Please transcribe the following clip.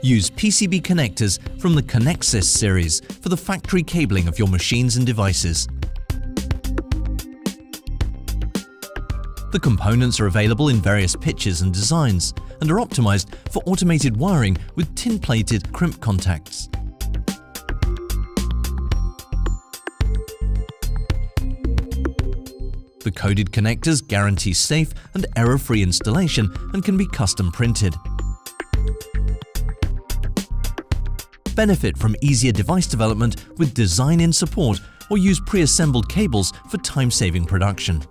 Use PCB connectors from the CONNEXIS series for the factory cabling of your machines and devices. The components are available in various pitches and designs and are optimized for automated wiring with tin-plated crimp contacts. The coded connectors guarantee safe and error-free installation and can be custom printed. Benefit from easier device development with design-in support or use pre-assembled cables for time-saving production.